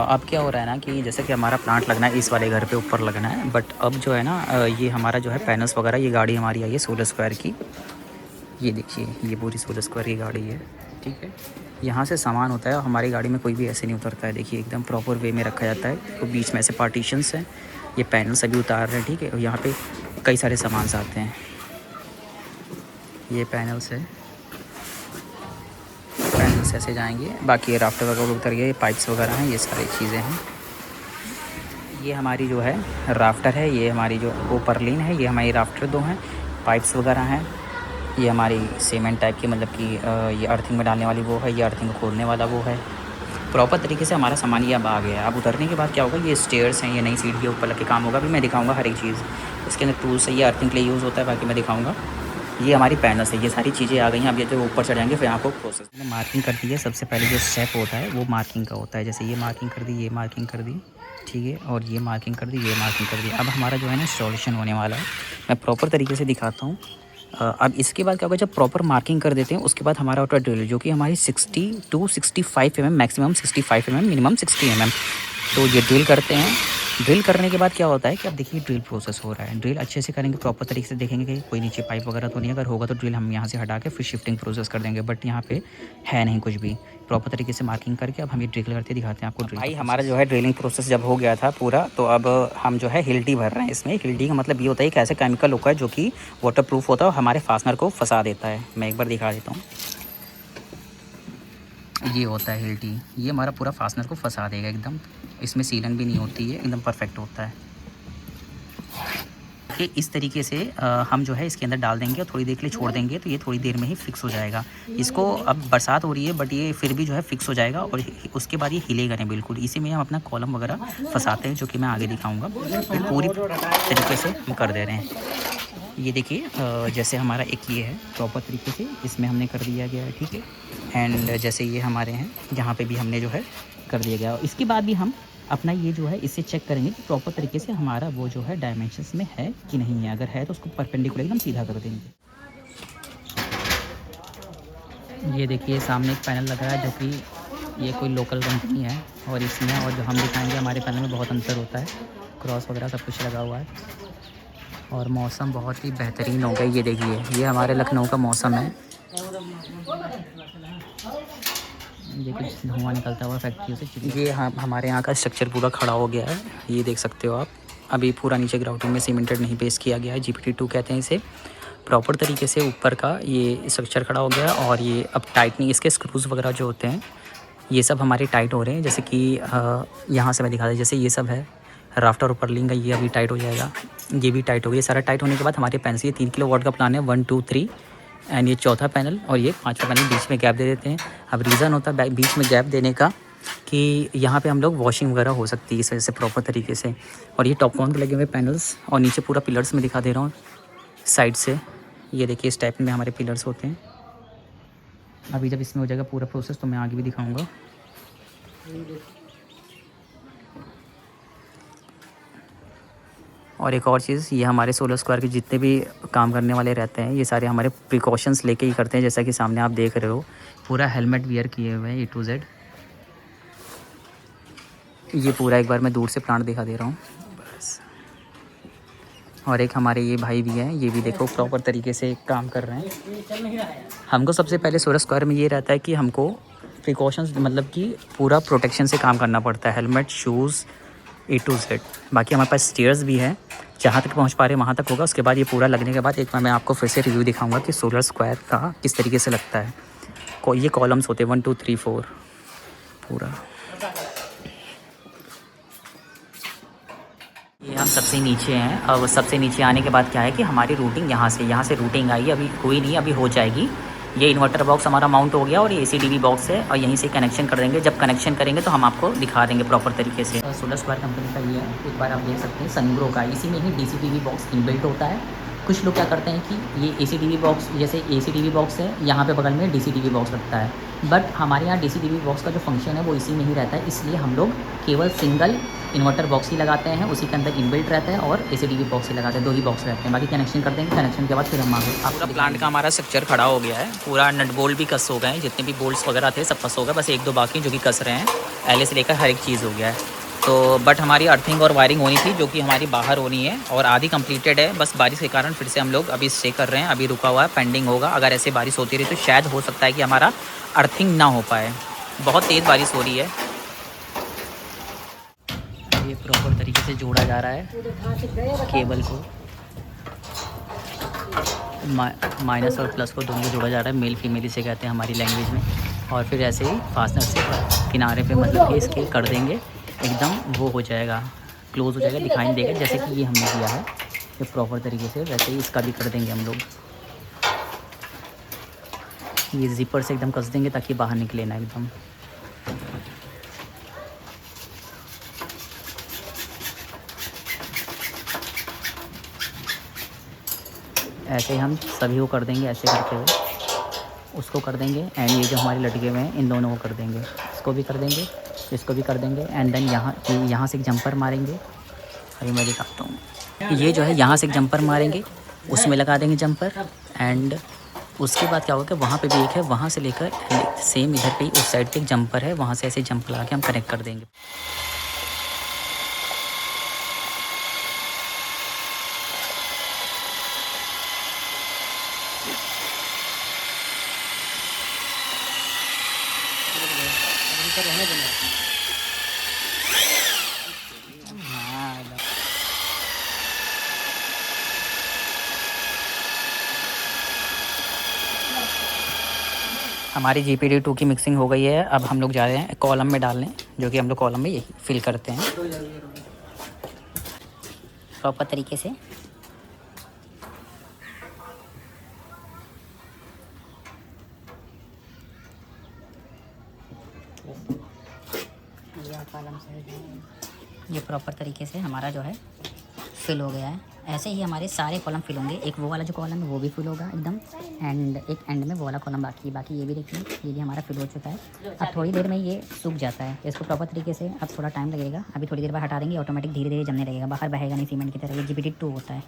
अब क्या हो रहा है ना कि जैसे कि हमारा प्लांट लगना है इस वाले घर पे ऊपर लगना है, बट अब जो है ना ये हमारा जो है पैनल्स वगैरह, ये गाड़ी हमारी आई है 16 स्क्वायर की। ये देखिए, ये पूरी 16 स्क्वायर की गाड़ी है, ठीक है। यहाँ से सामान होता है, हमारी गाड़ी में कोई भी ऐसे नहीं उतरता है। देखिए एकदम प्रॉपर वे में रखा जाता है, तो बीच में ऐसे पार्टीशंस हैं। ये पैनल सभी उतार रहे हैं, ठीक है। और यहाँ पे कई सारे सामान आते हैं। ये पैनल्स है, पैनल्स ऐसे जाएंगे। बाकी ये राफ्टर वगैरह उतर गए, पाइप्स वगैरह हैं, ये सारी चीज़ें हैं। ये हमारी जो है राफ्टर है, ये हमारी जो वो परलिन है, ये हमारी राफ्टर दो हैं। पाइप्स वगैरह हैं। ये हमारी सीमेंट टाइप की, मतलब कि ये अर्थिंग में डालने वाली वो है, ये अर्थिंग को खोलने वाला वो है। प्रॉपर तरीके से हमारा सामान ये अब आ गया है। अब उतरने के बाद क्या होगा, ये स्टेयर्स हैं, ये नई सीढ़ी के ऊपर लग के काम होगा। अभी मैं दिखाऊंगा हर एक चीज़। इसके अंदर टूल्स है, ये अर्थिंग के लिए यूज़ होता है, बाकी मैं दिखाऊंगा। ये हमारी पैनल्स है, ये सारी चीज़ें आ गई हैं। अब ये जो ऊपर चढ़ जाएंगे फिर आपको प्रोसेस में मार्किंग कर दी है। सबसे पहले जो स्टेप होता है वो मार्किंग का होता है। जैसे ये मार्किंग कर दी, ये मार्किंग कर दी, ठीक है। और ये मार्किंग कर दी, ये मार्किंग कर दी। अब हमारा जो है ना इंस्टॉलेशन होने वाला है। मैं प्रॉपर तरीके से दिखाता हूँ। अब इसके बाद क्या होगा, जब प्रॉपर मार्किंग कर देते हैं उसके बाद हमारा होता है ड्रिल, जो कि हमारी 60 to 65 mm, maximum 65 mm, minimum 60 mm। तो ये ड्रिल करते हैं। ड्रिल करने के बाद क्या होता है कि अब देखिए ड्रिल प्रोसेस हो रहा है। ड्रिल अच्छे से करेंगे, प्रॉपर तरीके से देखेंगे कि कोई नीचे पाइप वगैरह तो नहीं। अगर होगा तो ड्रिल हम यहाँ से हटा के फिर शिफ्टिंग प्रोसेस कर देंगे, बट यहाँ पे है नहीं कुछ भी। प्रॉपर तरीके से मार्किंग करके अब हम ये ड्रिल करके दिखाते हैं आपको। ड्रिल भाई हमारा जो है ड्रिलिंग प्रोसेस जब हो गया था पूरा, तो अब हम जो है हिल्टी भर रहे हैं इसमें। हिल्टी का मतलब ये होता है कि ऐसे केमिकल होता है जो कि वाटर प्रूफ होता है और हमारे फास्टनर को फंसा देता है। मैं एक बार दिखा देता हूँ। ये होता है हिल्टी, ये हमारा पूरा फास्टनर को फंसा देगा एकदम। इसमें सीलन भी नहीं होती है, एकदम परफेक्ट होता है कि इस तरीके से हम जो है इसके अंदर डाल देंगे और थोड़ी देर के लिए छोड़ देंगे, तो ये थोड़ी देर में ही फिक्स हो जाएगा। इसको अब बरसात हो रही है बट ये फिर भी जो है फिक्स हो जाएगा और उसके बाद ये हिलेगा नहीं बिल्कुल। इसी में हम अपना कॉलम वगैरह फंसाते हैं, जो कि मैं आगे दिखाऊंगा। ये पूरी तरीके से हम कर दे रहे हैं। ये देखिए जैसे हमारा एक ये है प्रॉपर तरीके से इसमें हमने कर दिया गया है, ठीक है। एंड जैसे ये हमारे हैं, यहाँ पे भी हमने जो है कर दिया गया। और इसके बाद भी हम अपना ये जो है इससे चेक करेंगे कि प्रॉपर तरीके से हमारा वो जो है डायमेंशंस में है कि नहीं है। अगर है तो उसको परपेंडिकुलर एकदम सीधा कर देंगे। ये देखिए सामने एक पैनल लगा है, जो कि ये कोई लोकल कंपनी है, और इसमें और जो हम दिखाएंगे हमारे पैनल में बहुत अंतर होता है। क्रॉस वगैरह सब कुछ लगा हुआ है और मौसम बहुत ही बेहतरीन हो गया। ये देखिए, ये हमारे लखनऊ का मौसम है। देखिए धुआं निकलता हुआ फैक्ट्रियों से। ये हमारे यहाँ का स्ट्रक्चर पूरा खड़ा हो गया है, ये देख सकते हो आप। अभी पूरा नीचे ग्राउटिंग में सीमेंटेड नहीं पेस्ट किया गया है, GPT-2 कहते हैं इसे। प्रॉपर तरीके से ऊपर का ये स्ट्रक्चर खड़ा हो गया है। और ये अब टाइटनिंग, इसके स्क्रूज़ वगैरह जो होते हैं ये सब हमारे टाइट हो रहे हैं। जैसे कि यहाँ से मैं दिखा दूँ, जैसे ये सब है राफ्टर ऊपर लिंगा, ये अभी टाइट हो जाएगा। ये भी टाइट हो गया। सारा टाइट होने के बाद हमारे पैनल से, ये 3 किलोवाट का प्लान है, 1 2 3 एंड ये चौथा पैनल और ये 5वां पैनल बीच में गैप दे देते हैं। अब रीज़न होता है बीच में गैप देने का कि यहाँ पे हम लोग वॉशिंग वगैरह हो सकती है इस वजह से प्रॉपर तरीके से। और ये टॉप कॉन के लगे हुए पैनल्स और नीचे पूरा पिलर्स में दिखा दे रहा हूँ साइड से। ये देखिए इस टाइप में हमारे पिलर्स होते हैं। अभी जब इसमें हो जाएगा पूरा प्रोसेस तो मैं आगे भी दिखाऊँगा। और एक और चीज़, ये हमारे 16 स्क्वायर के जितने भी काम करने वाले रहते हैं ये सारे हमारे प्रिकॉशंस लेके ही करते हैं। जैसा कि सामने आप देख रहे हो, पूरा हेलमेट वियर किए हुए हैं A to Z। ये पूरा एक बार मैं दूर से प्लांट दिखा दे रहा हूँ बस। और एक हमारे ये भाई भी हैं, ये भी देखो प्रॉपर तरीके से काम कर रहे हैं। हमको सबसे पहले 16 स्क्वायर में ये रहता है कि हमको प्रिकॉशंस, मतलब कि पूरा प्रोटेक्शन से काम करना पड़ता है। Helmet, shoes, A to Z। बाकी हमारे पास स्टेयर्स भी हैं, जहाँ तक पहुँच पा रहे वहाँ तक होगा। उसके बाद ये पूरा लगने के बाद एक बार मैं आपको फिर से रिव्यू दिखाऊंगा कि 16 स्क्वायर का किस तरीके से लगता है। ये कॉलम्स होते हैं 1 2 3 4 पूरा। ये हम सबसे नीचे हैं। अब सबसे नीचे आने के बाद क्या है कि हमारी रूटिंग यहाँ से रूटिंग आई, अभी हुई नहीं, अभी हो जाएगी। ये इन्वर्टर बॉक्स हमारा माउंट हो गया और ये ACDV बॉक्स है और यहीं से कनेक्शन कर देंगे। जब कनेक्शन करेंगे तो हम आपको दिखा देंगे प्रॉपर तरीके से। 16 स्क्वायर कंपनी का ये है, एक बार आप देख सकते हैं सनग्रो का। इसी में ही DCTV बॉक्स इनबिल्ट होता है। कुछ लोग क्या करते हैं कि ये ACDV बॉक्स, जैसे ACDV बॉक्स है यहाँ पे बगल में DCTV बॉक्स लगता है, बट हमारे यहाँ DCTV बॉक्स का जो फंक्शन है वो इसी में ही रहता है। इसलिए हम लोग केवल सिंगल इन्वर्टर बॉक्स ही लगाते हैं, उसी के अंदर इनबिल्ट रहता है, और ACDV बॉक्स ही लगाते हैं, 2 ही बॉक्स रहते हैं। बाकी कनेक्शन कर देंगे, कनेक्शन के बाद फिर हम आगे आपका प्लांट का हमारा स्ट्रक्चर खड़ा हो गया है। पूरा नट बोल्ट भी कस हो गए हैं, जितने भी बोल्ट्स वगैरह थे सब कस हो गए, बस 1-2 बाकी जो कि कस रहे हैं। पहले से लेकर हर एक चीज़ हो गया है। तो बट हमारी अर्थिंग और वायरिंग होनी थी, जो कि हमारी बाहर होनी है, और आधी कंप्लीटेड है। बस बारिश के कारण फिर से हम लोग अभी स्टे कर रहे हैं, अभी रुका हुआ है, पेंडिंग होगा। अगर ऐसे बारिश होती रही तो शायद हो सकता है कि हमारा अर्थिंग ना हो पाए। बहुत तेज़ बारिश हो रही है। ये प्रॉपर तरीके से जोड़ा जा रहा है केबल को, माइनस और प्लस को दोनों को जोड़ा जा रहा है, मेल फीमेल इसे कहते हैं हमारी लैंग्वेज में। और फिर ऐसे ही फास्टनर से किनारे पे मतलब कि इसके कर देंगे, एकदम वो हो जाएगा, क्लोज़ हो जाएगा, दिखाई नहीं देगा। जैसे कि ये हमने किया है ये प्रॉपर तरीके से, वैसे ही इसका भी कर देंगे हम लोग। ये ज़िपर से एकदम कस देंगे ताकि बाहर निकले ना एकदम। ऐसे ही हम सभी को कर देंगे, ऐसे करते हुए उसको कर देंगे। एंड ये जो हमारे लटके हुए हैं इन दोनों को कर देंगे, इसको भी कर देंगे, इसको भी कर देंगे। एंड देन यहाँ से एक जंपर मारेंगे, अभी मैं दिखाता हूँ। ये जो है यहाँ से एक जंपर मारेंगे, उसमें लगा देंगे जंपर। एंड उसके बाद क्या होगा कि वहाँ पे भी एक है, वहाँ से लेकर सेम इधर पे उस साइड पे एक जंपर है, वहाँ से ऐसे जंप लगा के हम कनेक्ट कर देंगे। हमारी GPD2 की मिक्सिंग हो गई है। अब हम लोग जा रहे हैं कॉलम में डालने, जो कि हम लोग कॉलम में यही फिल करते हैं प्रॉपर तरीके से। ये प्रॉपर तरीके से हमारा जो है फिल हो गया है। ऐसे ही हमारे सारे कॉलम फिल होंगे। एक वो वाला जो कॉलम है वो भी फिल होगा एकदम, एंड एक एंड में वो वाला कॉलम बाकी ये भी देखिए, ये भी हमारा फिल हो चुका है। अब थोड़ी देर में ये सूख जाता है, इसको प्रॉपर तरीके से अब थोड़ा टाइम लगेगा। अभी थोड़ी देर बाद हटा देंगे, ऑटोमेटिक धीरे धीरे जमने लगेगा, बाहर बहेगा नहीं सीमेंट की तरह। ये GPD2 होता है।